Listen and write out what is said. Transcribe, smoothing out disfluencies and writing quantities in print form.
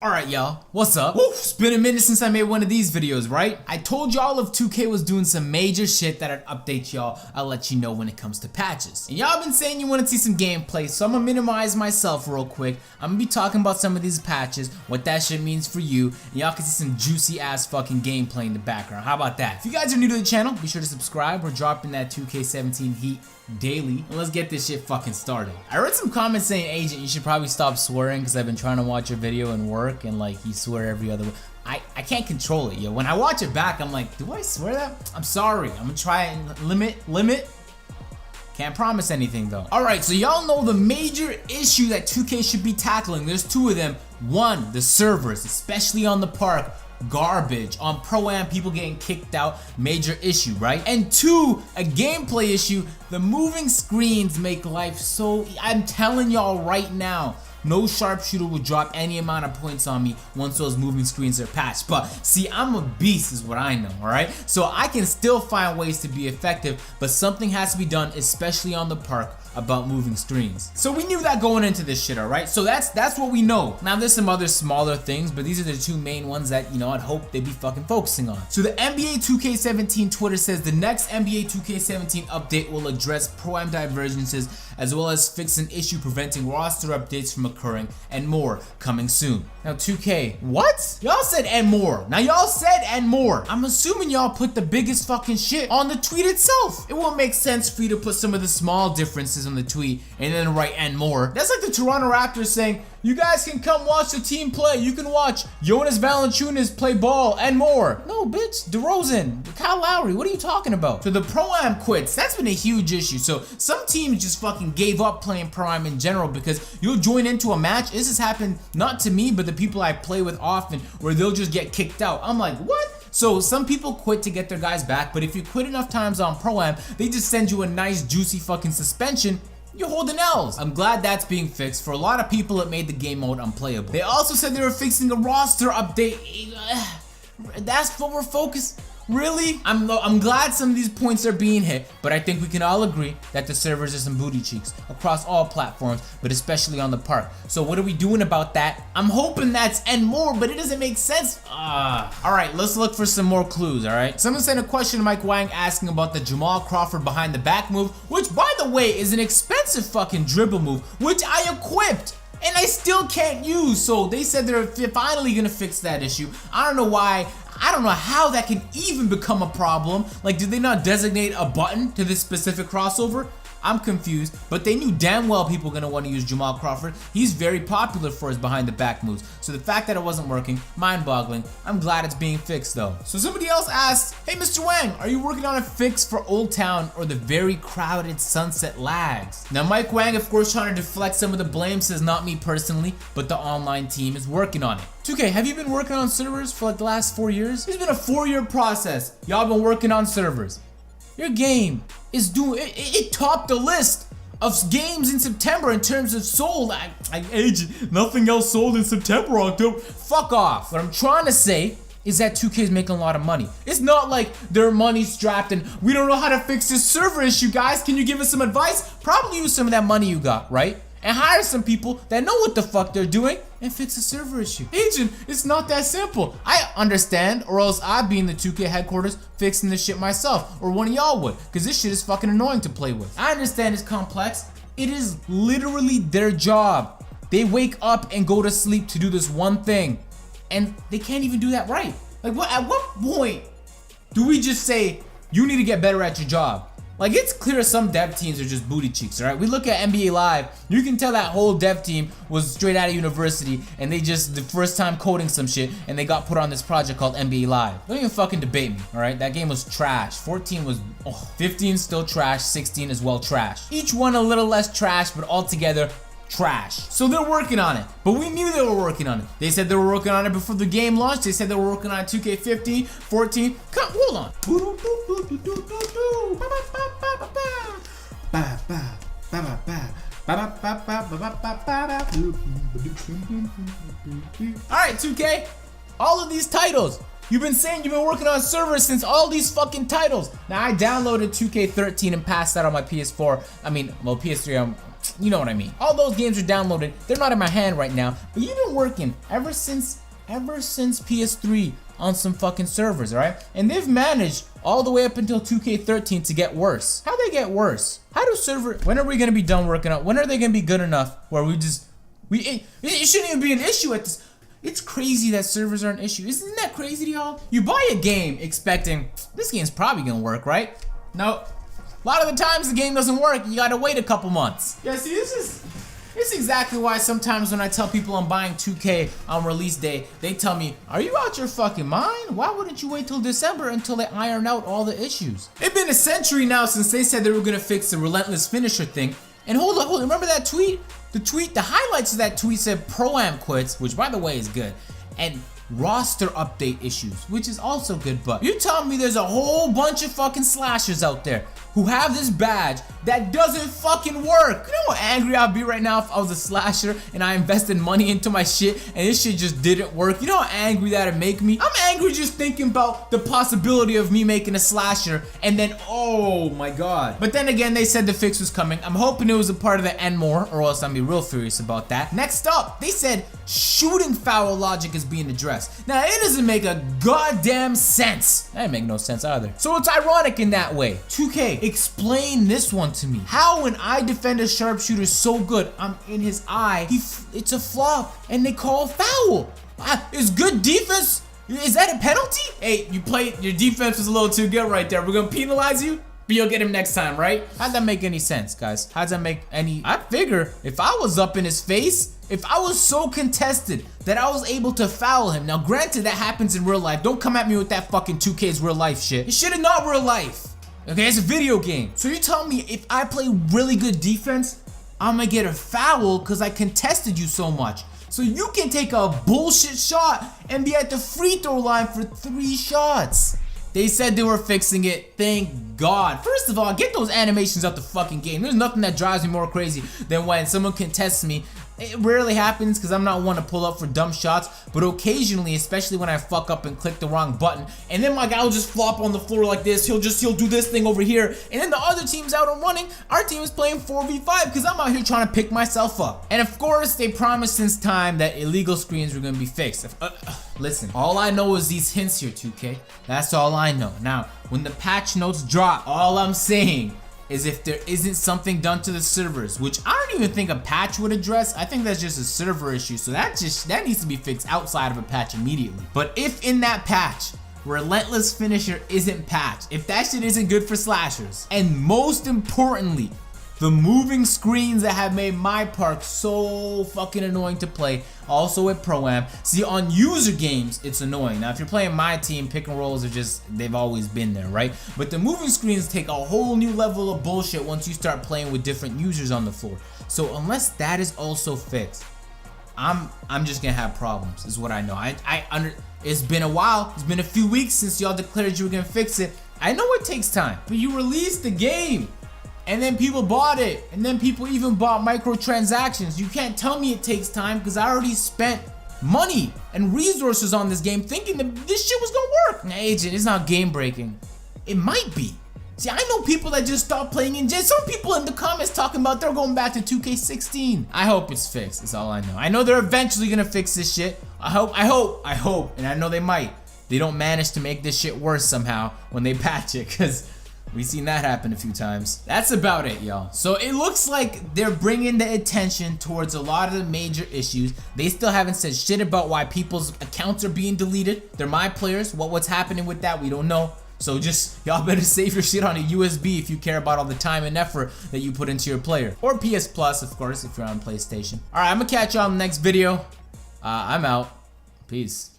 Alright y'all, what's up? Woo, it's been a minute since I made one of these videos, right? I told y'all if 2K was doing some major shit that I'd update y'all. I'll let you know when it comes to patches. And y'all been saying you want to see some gameplay, so I'm gonna minimize myself real quick. I'm gonna be talking about some of these patches, what that shit means for you, and y'all can see some juicy ass fucking gameplay in the background. How about that? If you guys are new to the channel, be sure to subscribe. We're dropping that 2K17 heat daily, and let's get this shit fucking started. I read some comments saying, Agent, you should probably stop swearing because I've been trying to watch your video and work and like you swear every other way. I can't control it, yo. When I watch it back, I'm like, do I swear that? I'm sorry. I'm gonna try and limit. Can't promise anything though. Alright, so y'all know the major issue that 2K should be tackling. There's two of them. One, the servers, especially on the park. Garbage. On Pro-Am, people getting kicked out, major issue, right? And two, a gameplay issue. The moving screens make life so, I'm telling y'all right now, no sharpshooter will drop any amount of points on me once those moving screens are patched. But see, I'm a beast is what I know, alright? So I can still find ways to be effective, but something has to be done, especially on the park, about moving screens. So we knew that going into this shit, alright? So that's what we know. Now there's some other smaller things, but these are the two main ones that, you know, I'd hope they'd be fucking focusing on. So the NBA 2K17 Twitter says the next NBA 2K17 update will address Pro-Am divergences as well as fix an issue preventing roster updates from occurring and more coming soon. Now 2K, what? Y'all said and more. Now y'all said and more. I'm assuming y'all put the biggest fucking shit on the tweet itself. It won't make sense for you to put some of the small differences on the tweet and then write and more. That's like the Toronto Raptors saying, you guys can come watch the team play. You can watch Jonas Valanciunas play ball and more. No, bitch. DeRozan, Kyle Lowry, what are you talking about? So the Pro-Am quits. That's been a huge issue. So some teams just fucking gave up playing Pro-Am in general because you'll join into a match. This has happened not to me, but the people I play with often where they'll just get kicked out. I'm like, what? So some people quit to get their guys back, but if you quit enough times on Pro-Am, they just send you a nice juicy fucking suspension. You're holding L's. I'm glad that's being fixed. For a lot of people, it made the game mode unplayable. They also said they were fixing a roster update. That's what we're focused. Really? I'm glad some of these points are being hit, but I think we can all agree that the servers are some booty cheeks across all platforms, but especially on the park. So what are we doing about that? I'm hoping that's and more, but it doesn't make sense. Alright, let's look for some more clues, alright? Someone sent a question to Mike Wang asking about the Jamal Crawford behind the back move, which by the way is an expensive fucking dribble move, which I equipped. And I still can't use, so they said they're finally gonna fix that issue. I don't know why, I don't know how that can even become a problem. Like, did they not designate a button to this specific crossover? I'm confused, but they knew damn well people were gonna want to use Jamal Crawford. He's very popular for his behind the back moves. So the fact that it wasn't working, mind-boggling. I'm glad it's being fixed though. So somebody else asked, hey Mr. Wang, are you working on a fix for Old Town or the very crowded Sunset lags? Now Mike Wang, of course, trying to deflect some of the blame, says not me personally, but the online team is working on it. 2K, have you been working on servers for like the last 4 years? It's been a 4-year process. Y'all been working on servers. Your game is doing, it topped the list of games in September in terms of sold. Agent, nothing else sold in September, October. Fuck off. What I'm trying to say is that 2K is making a lot of money. It's not like their money's strapped and we don't know how to fix this server issue, guys. Can you give us some advice? Probably use some of that money you got, right? And hire some people that know what the fuck they're doing and fix the server issue. Agent, it's not that simple. I understand, or else I'd be in the 2K headquarters fixing this shit myself, or one of y'all would, because this shit is fucking annoying to play with. I understand it's complex. It is literally their job. They wake up and go to sleep to do this one thing, and they can't even do that right. Like, what? At what point do we just say, you need to get better at your job? Like, it's clear some dev teams are just booty cheeks, alright? We look at NBA Live, you can tell that whole dev team was straight out of university and they just, the first time coding some shit and they got put on this project called NBA Live. Don't even fucking debate me, alright? That game was trash. 14 was, 15 still trash, 16 as well trash. Each one a little less trash, but altogether, trash. So they're working on it, but we knew they were working on it. They said they were working on it before the game launched. They said they were working on 2K15, 14. Come, hold on. Alright, 2K, all of these titles. You've been saying you've been working on servers since all these fucking titles. Now I downloaded 2K13 and passed that on my PS4. I mean, well, PS3, you know what I mean. All those games are downloaded. They're not in my hand right now. But you've been working ever since PS3 on some fucking servers, alright? And they've managed all the way up until 2K13 to get worse. How they get worse? How do servers, when are we gonna be done working out? When are they gonna be good enough where it shouldn't even be an issue at this. It's crazy that servers are an issue. Isn't that crazy to y'all? You buy a game expecting this game's probably gonna work, right? No. A lot of the times the game doesn't work. You gotta wait a couple months. Yeah, see, this is exactly why sometimes when I tell people I'm buying 2K on release day, they tell me, are you out your fucking mind? Why wouldn't you wait till December until they iron out all the issues? It's been a century now since they said they were gonna fix the relentless finisher thing. And hold on, remember that tweet? The highlights of that tweet said Pro-Am quits, which by the way is good, and roster update issues, which is also good, but you're telling me there's a whole bunch of fucking slashers out there who have this badge that doesn't fucking work. You know how angry I'd be right now if I was a slasher and I invested money into my shit and this shit just didn't work? You know how angry that'd make me? I'm angry just thinking about the possibility of me making a slasher and then, oh my god. But then again, they said the fix was coming. I'm hoping it was a part of the end more, or else I'd be real furious about that. Next up, they said shooting foul logic is being addressed. Now, it doesn't make a goddamn sense. That didn't make no sense either. So it's ironic in that way. 2K, explain this one to me. How when I defend a sharpshooter so good, I'm in his eye, it's a flop and they call foul. Is good defense, is that a penalty? Hey, your defense was a little too good right there. We're gonna penalize you, but you'll get him next time, right? How'd that make any sense, guys? How'd that make any, I figure if I was up in his face, if I was so contested that I was able to foul him. Now granted, that happens in real life. Don't come at me with that fucking 2K's real life shit. This shit is not real life. Okay, it's a video game. So you're telling me if I play really good defense, I'm gonna get a foul because I contested you so much. So you can take a bullshit shot and be at the free throw line for 3 shots. They said they were fixing it, thank God. First of all, get those animations out the fucking game. There's nothing that drives me more crazy than when someone contests me. It rarely happens because I'm not one to pull up for dumb shots, but occasionally, especially when I fuck up and click the wrong button, and then my guy will just flop on the floor like this. He'll do this thing over here, and then the other team's out and running. Our team is playing 4v5 because I'm out here trying to pick myself up. And of course, they promised since time that illegal screens were gonna be fixed. Listen, all I know is these hints here, 2K. That's all I know. Now, when the patch notes drop, all I'm saying is if there isn't something done to the servers, which I don't even think a patch would address. I think that's just a server issue, so that needs to be fixed outside of a patch immediately. But if in that patch, Relentless Finisher isn't patched, if that shit isn't good for slashers, and most importantly, the moving screens that have made my park so fucking annoying to play, also with Pro-Am. See, on user games, it's annoying. Now, if you're playing my team, pick and rolls are just, they've always been there, right? But the moving screens take a whole new level of bullshit once you start playing with different users on the floor. So unless that is also fixed, I'm just gonna have problems, is what I know. It's been a while, it's been a few weeks since y'all declared you were gonna fix it. I know it takes time, but you released the game. And then people bought it, and then people even bought microtransactions. You can't tell me it takes time because I already spent money and resources on this game thinking that this shit was gonna work. Now, Agent, it's not game breaking. It might be. See, I know people that just stopped playing in Some people in the comments talking about they're going back to 2K16. I hope it's fixed, that's all I know. I know they're eventually gonna fix this shit. I hope, and I know they might. They don't manage to make this shit worse somehow when they patch it, because we've seen that happen a few times. That's about it, y'all. So it looks like they're bringing the attention towards a lot of the major issues. They still haven't said shit about why people's accounts are being deleted. They're my players. What's happening with that, we don't know. So just, y'all better save your shit on a USB if you care about all the time and effort that you put into your player. Or PS Plus, of course, if you're on PlayStation. Alright, I'm gonna catch y'all in the next video. I'm out. Peace.